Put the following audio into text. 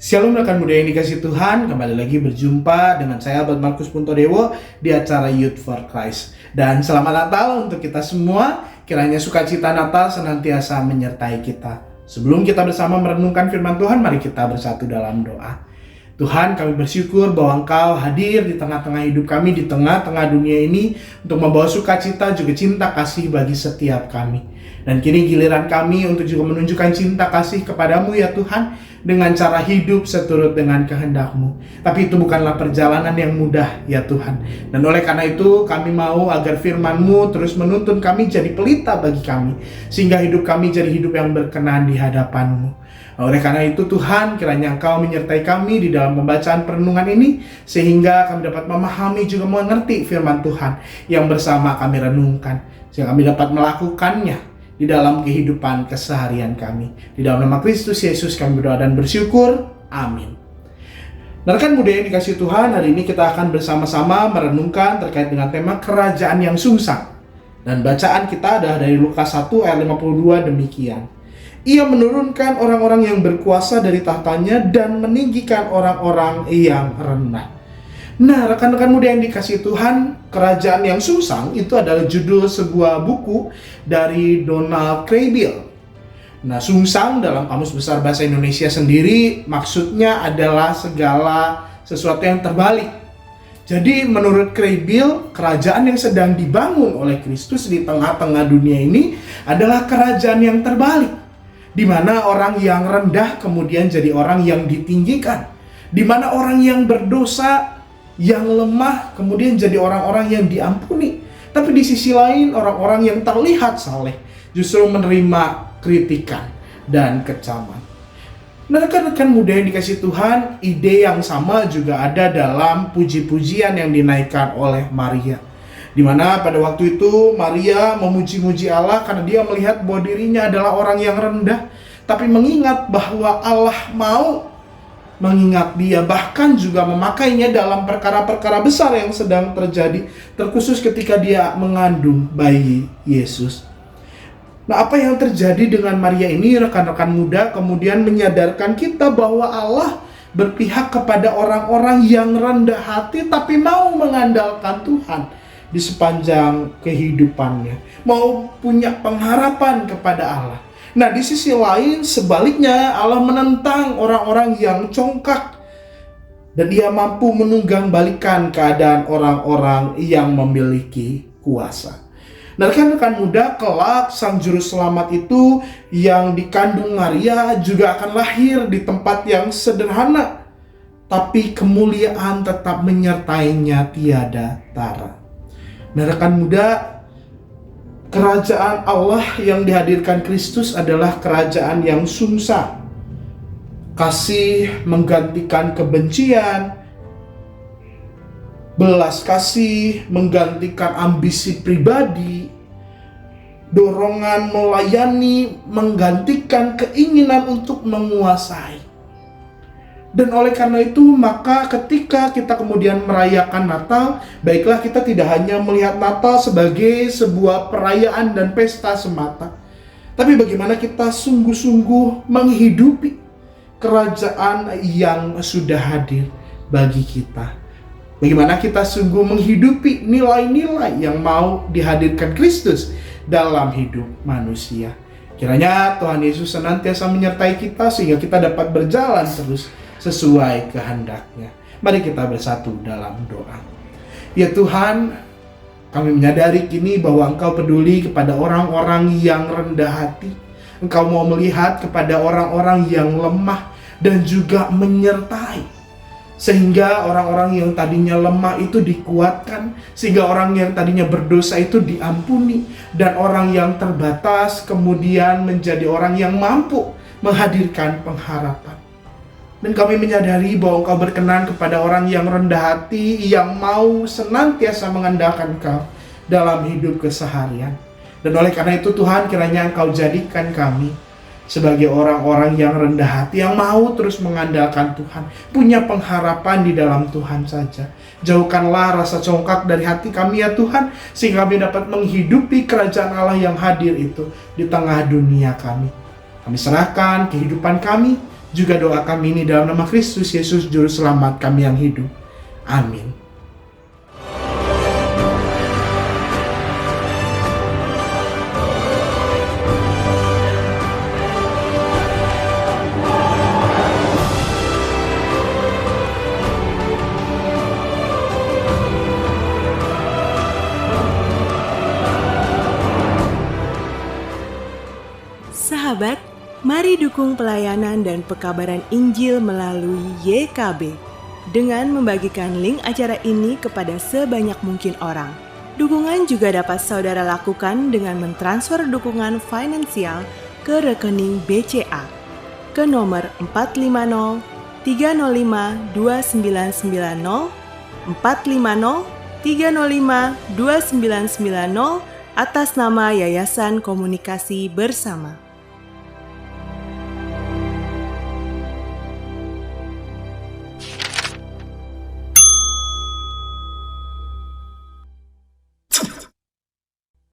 Shalom rekan muda yang dikasih Tuhan, kembali lagi berjumpa dengan saya Abad Markus Puntodewo di acara Youth for Christ. Dan selamat Natal untuk kita semua, kiranya sukacita Natal senantiasa menyertai kita. Sebelum kita bersama merenungkan firman Tuhan, mari kita bersatu dalam doa. Tuhan, kami bersyukur bahwa Engkau hadir di tengah-tengah hidup kami, di tengah-tengah dunia ini untuk membawa sukacita juga cinta kasih bagi setiap kami. Dan kini giliran kami untuk juga menunjukkan cinta kasih kepadamu ya Tuhan, dengan cara hidup seturut dengan kehendak-Mu. Tapi itu bukanlah perjalanan yang mudah ya Tuhan. Dan oleh karena itu kami mau agar firman-Mu terus menuntun kami jadi pelita bagi kami, sehingga hidup kami jadi hidup yang berkenan di hadapan-Mu. Oleh karena itu Tuhan, kiranya Engkau menyertai kami di dalam pembacaan perenungan ini, sehingga kami dapat memahami juga mengerti firman Tuhan yang bersama kami renungkan, sehingga kami dapat melakukannya di dalam kehidupan keseharian kami. Di dalam nama Kristus Yesus kami berdoa dan bersyukur. Amin. Rekan muda yang dikasih Tuhan, hari ini kita akan bersama-sama merenungkan terkait dengan tema kerajaan yang sungsang. Dan bacaan kita adalah dari Lukas 1 ayat 52 demikian. Ia menurunkan orang-orang yang berkuasa dari tahtanya dan meninggikan orang-orang yang rendah. Nah, rekan-rekan muda yang dikasih Tuhan, kerajaan yang sungsang itu adalah judul sebuah buku dari Donald Kraybill. Nah, sungsang dalam Kamus Besar Bahasa Indonesia sendiri maksudnya adalah segala sesuatu yang terbalik. Jadi menurut Kraybill, kerajaan yang sedang dibangun oleh Kristus di tengah-tengah dunia ini adalah kerajaan yang terbalik, di mana orang yang rendah kemudian jadi orang yang ditinggikan, di mana orang yang berdosa, yang lemah kemudian jadi orang-orang yang diampuni. Tapi di sisi lain orang-orang yang terlihat saleh justru menerima kritikan dan kecaman. Nah, rekan-rekan muda yang dikasih Tuhan, ide yang sama juga ada dalam puji-pujian yang dinaikkan oleh Maria, di mana pada waktu itu Maria memuji-muji Allah karena dia melihat bahwa dirinya adalah orang yang rendah, tapi mengingat bahwa Allah mau mengingat dia, bahkan juga memakainya dalam perkara-perkara besar yang sedang terjadi, terkhusus ketika dia mengandung bayi Yesus. Nah, apa yang terjadi dengan Maria ini, rekan-rekan muda, kemudian menyadarkan kita bahwa Allah berpihak kepada orang-orang yang rendah hati tapi mau mengandalkan Tuhan di sepanjang kehidupannya, mau punya pengharapan kepada Allah. Nah, di sisi lain sebaliknya Allah menentang orang-orang yang congkak dan Dia mampu menunggangbalikan keadaan orang-orang yang memiliki kuasa. Nah, rekan-rekan muda, kelak Sang Juru Selamat itu yang dikandung Maria juga akan lahir di tempat yang sederhana, tapi kemuliaan tetap menyertainya tiada tara. Nah, rekan muda, kerajaan Allah yang dihadirkan Kristus adalah kerajaan yang sungsang. Kasih menggantikan kebencian, belas kasih menggantikan ambisi pribadi, dorongan melayani menggantikan keinginan untuk menguasai. Dan oleh karena itu, maka ketika kita kemudian merayakan Natal, baiklah kita tidak hanya melihat Natal sebagai sebuah perayaan dan pesta semata, tapi bagaimana kita sungguh-sungguh menghidupi kerajaan yang sudah hadir bagi kita. Bagaimana kita sungguh menghidupi nilai-nilai yang mau dihadirkan Kristus dalam hidup manusia. Kiranya Tuhan Yesus senantiasa menyertai kita sehingga kita dapat berjalan terus sesuai kehendak-Nya. Mari kita bersatu dalam doa. Ya Tuhan, kami menyadari kini bahwa Engkau peduli kepada orang-orang yang rendah hati. Engkau mau melihat kepada orang-orang yang lemah dan juga menyertai, sehingga orang-orang yang tadinya lemah itu dikuatkan, sehingga orang yang tadinya berdosa itu diampuni, dan orang yang terbatas kemudian menjadi orang yang mampu menghadirkan pengharapan. Dan kami menyadari bahwa Engkau berkenan kepada orang yang rendah hati, yang mau senantiasa mengandalkan Engkau dalam hidup keseharian. Dan oleh karena itu Tuhan, kiranya Engkau jadikan kami sebagai orang-orang yang rendah hati, yang mau terus mengandalkan Tuhan, punya pengharapan di dalam Tuhan saja. Jauhkanlah rasa congkak dari hati kami ya Tuhan, sehingga kami dapat menghidupi kerajaan Allah yang hadir itu di tengah dunia kami. Kami serahkan kehidupan kami, Juga doa kami ini dalam nama Kristus Yesus Juru Selamat kami yang hidup. Amin. Sahabat, mari dukung pelayanan dan pekabaran Injil melalui YKB dengan membagikan link acara ini kepada sebanyak mungkin orang. Dukungan juga dapat saudara lakukan dengan mentransfer dukungan finansial ke rekening BCA ke nomor 450 305 2990 450 305 2990 atas nama Yayasan Komunikasi Bersama.